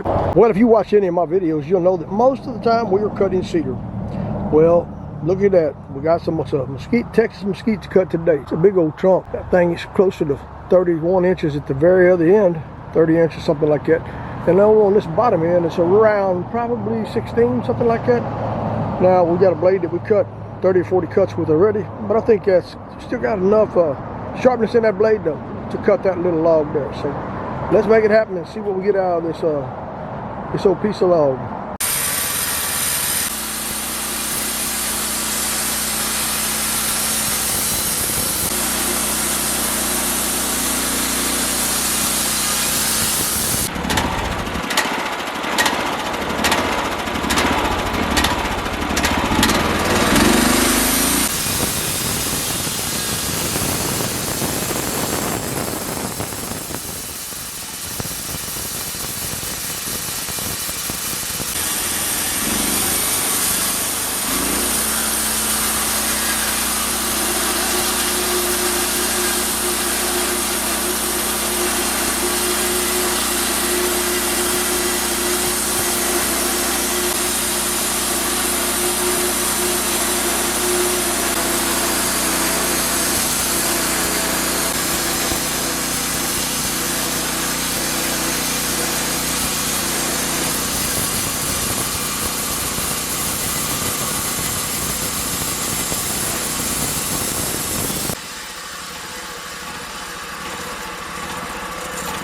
Well, if you watch any of my videos, you'll know that most of the time we are cutting cedar. Well, look at that. We got some mesquite, Texas mesquite to cut today. It's a big old trunk. That thing is closer to 31 inches at the very other end, 30 inches, something like that. And over on this bottom end, it's around probably 16, something like that. Now, we got a blade that we cut 30 or 40 cuts with already, but I think that's still got enough sharpness in that blade to cut that little log there. So let's make it happen and see what we get out of this old piece of log.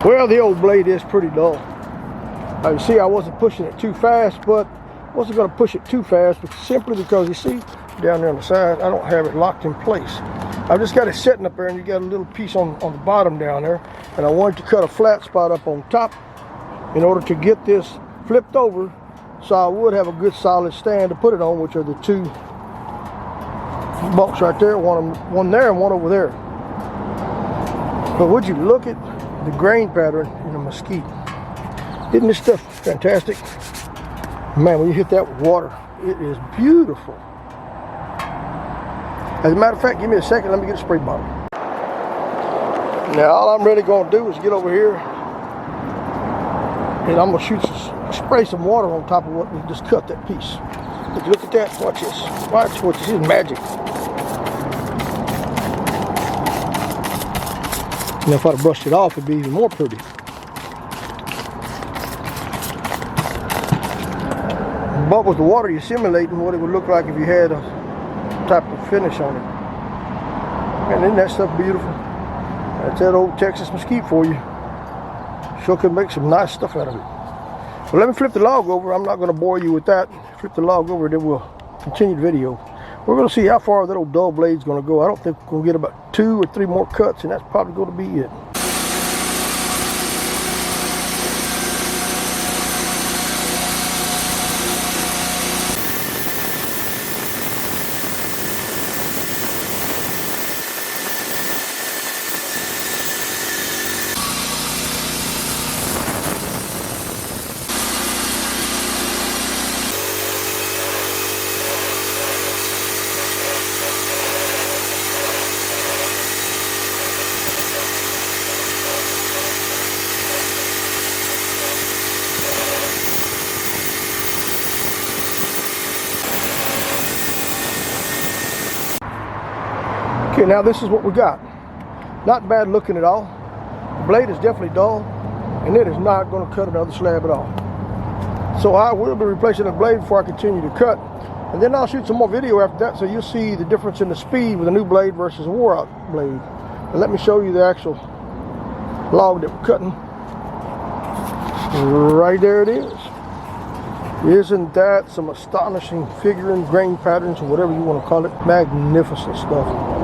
Well, the old blade is pretty dull. You see, I wasn't pushing it too fast, but I wasn't going to push it too fast simply because, you see, down there on the side, I don't have it locked in place. I've just got it sitting up there, and you got a little piece on the bottom down there, and I wanted to cut a flat spot up on top in order to get this flipped over so I would have a good solid stand to put it on, which are the two bolts right there, one there and one over there. But would you look at the grain pattern in the mesquite? Isn't this stuff fantastic? Man, when you hit that with water, it is beautiful. As a matter of fact, give me a second, let me get a spray bottle. Now all I'm really going to do is get over here and I'm going to spray some water on top of what we just cut that piece. If you look at that, watch this. Watch what this is, magic. Now if I'd have brushed it off, it'd be even more pretty. But with the water, you're simulating what it would look like if you had a type of finish on it. And isn't that stuff beautiful? That's that old Texas mesquite for you. Sure could make some nice stuff out of it. Well, let me flip the log over. I'm not going to bore you with that. Flip the log over, then we'll continue the video. We're going to see how far that old dull blade's going to go. I don't think we're going to get about 2 or 3 more cuts, and that's probably going to be it. Okay, now this is what we got. Not bad looking at all. The blade is definitely dull, and it is not going to cut another slab at all. So I will be replacing the blade before I continue to cut, and then I'll shoot some more video after that, so you'll see the difference in the speed with a new blade versus a wore-out blade. And let me show you the actual log that we're cutting. Right there it is. Isn't that some astonishing figuring, grain patterns, or whatever you want to call it? Magnificent stuff.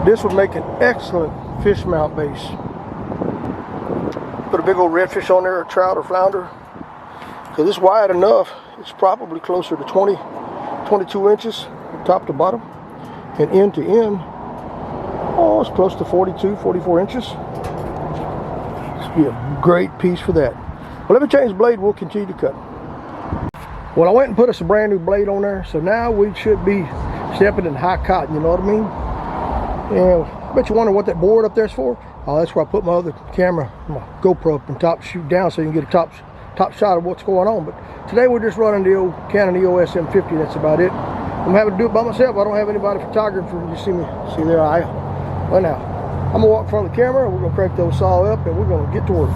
This would make an excellent fish mount base. Put a big old redfish on there, or trout or flounder. Because it's wide enough, it's probably closer to 22 inches top to bottom. And end to end, oh, it's close to 42, 44 inches. This would be a great piece for that. Well, let me change the blade, we'll continue to cut. Well, I went and put us a brand new blade on there, so now we should be stepping in high cotton, you know what I mean? And I bet you wonder what that board up there is for. Oh, that's where I put my other camera, my GoPro up on top to shoot down so you can get a top top shot of what's going on. But today we're just running the old Canon EOS M50. That's about it. I'm having to do it by myself. I don't have anybody photographer. You see me? See, there I am. Well, now I'm gonna walk in front of the camera. We're gonna crank those saw up, and we're gonna get to work.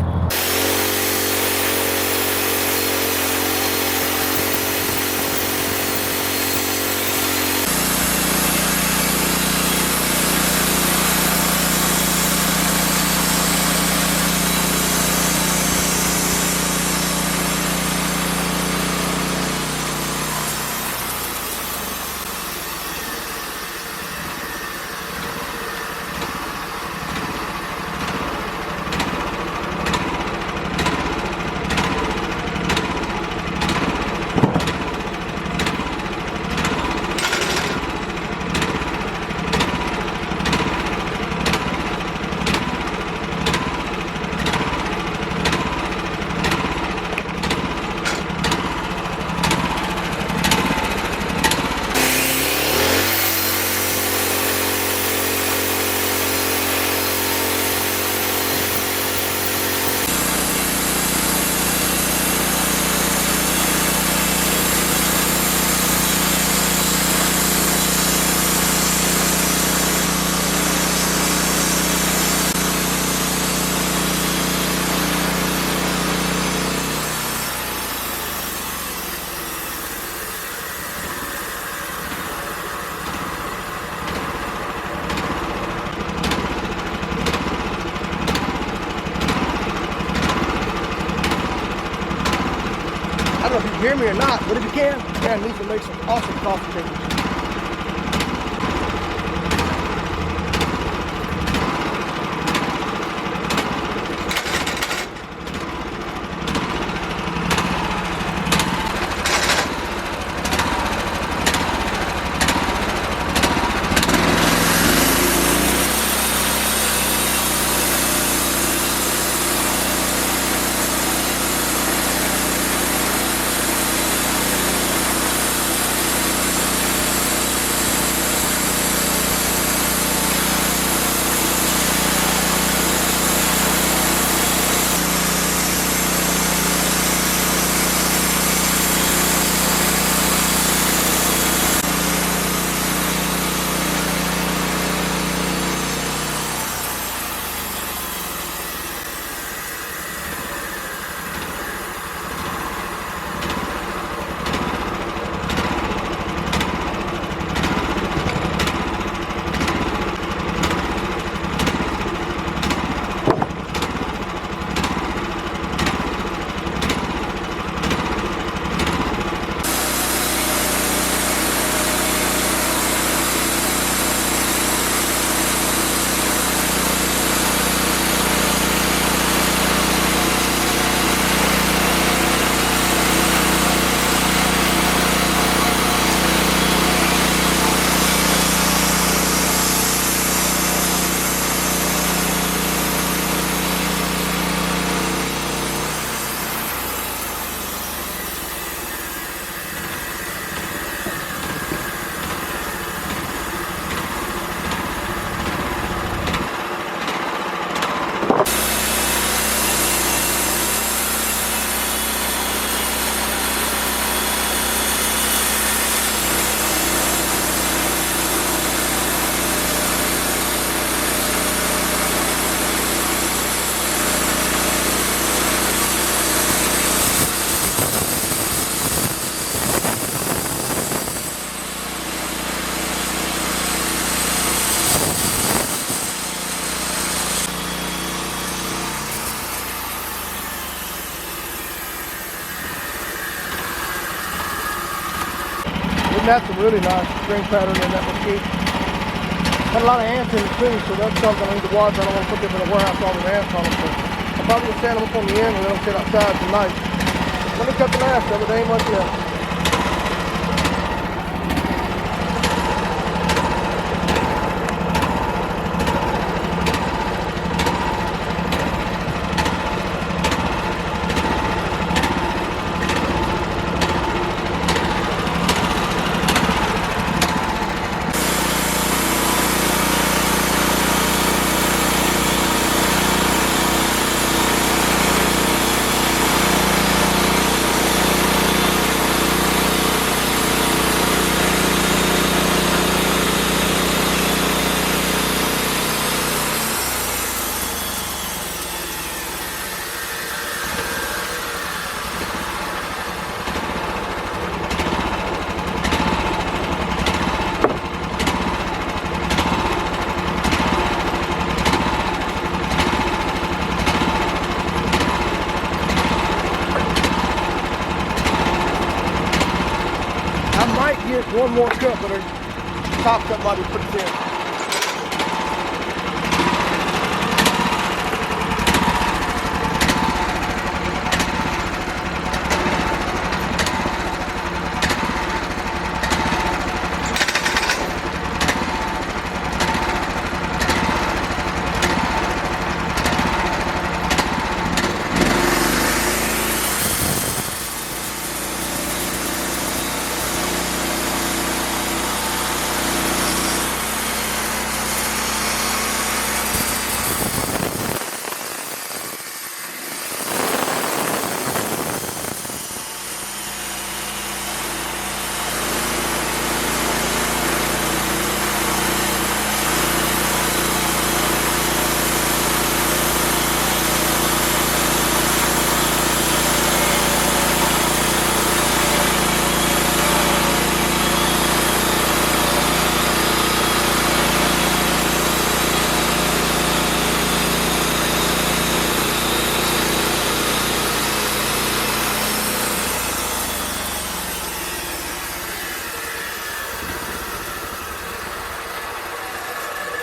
I don't know if you can hear me or not, but if you can, man, these will make some awesome coffee tables. That's a really nice string pattern in that Mesquite. Had a lot of ants in it too, so that's something I need to watch. I don't want to put them in a warehouse all the ants on them. So I'm probably gonna stand them up on the end and let them sit outside tonight. Let me cut the last of it. There ain't much left. get one more cut, but the top cut might be pretty thin.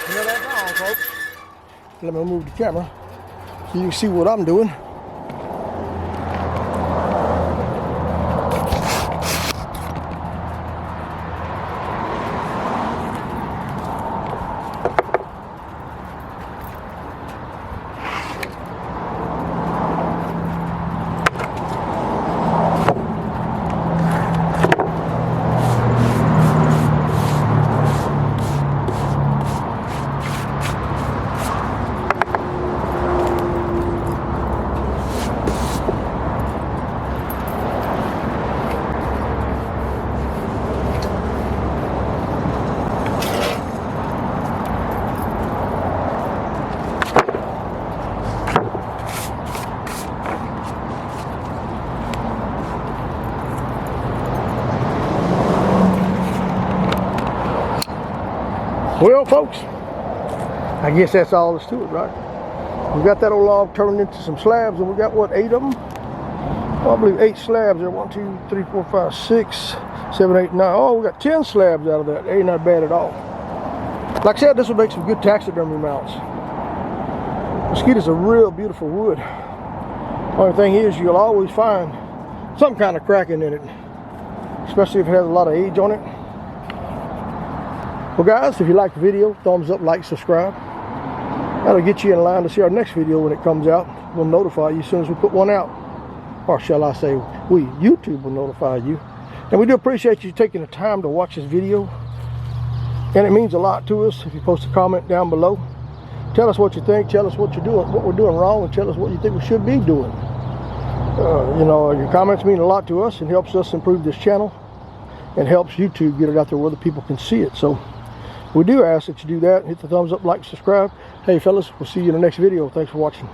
You know that wrong, folks. Let me move the camera so you can see what I'm doing. Well, folks, I guess that's all there's to it, right? We got that old log turned into some slabs, and we got, what, 8 of them? Well, I believe 8 slabs there. 1, 2, 3, 4, 5, 6, 7, 8, 9. Oh, we got 10 slabs out of that. Ain't not bad at all. Like I said, this will make some good taxidermy mounts. Mesquite is a real beautiful wood. Only thing is, you'll always find some kind of cracking in it, especially if it has a lot of age on it. Well, guys, if you like the video, thumbs up, like, subscribe. That'll get you in line to see our next video when it comes out. We'll notify you as soon as we put one out. Or shall I say, YouTube will notify you. And we do appreciate you taking the time to watch this video. And it means a lot to us if you post a comment down below. Tell us what you think, tell us what you're doing, what we're doing wrong, and tell us what you think we should be doing. You know, your comments mean a lot to us and helps us improve this channel and helps YouTube get it out there where the people can see it. So we do ask that you do that. Hit the thumbs up, like, subscribe. Hey fellas, we'll see you in the next video. Thanks for watching.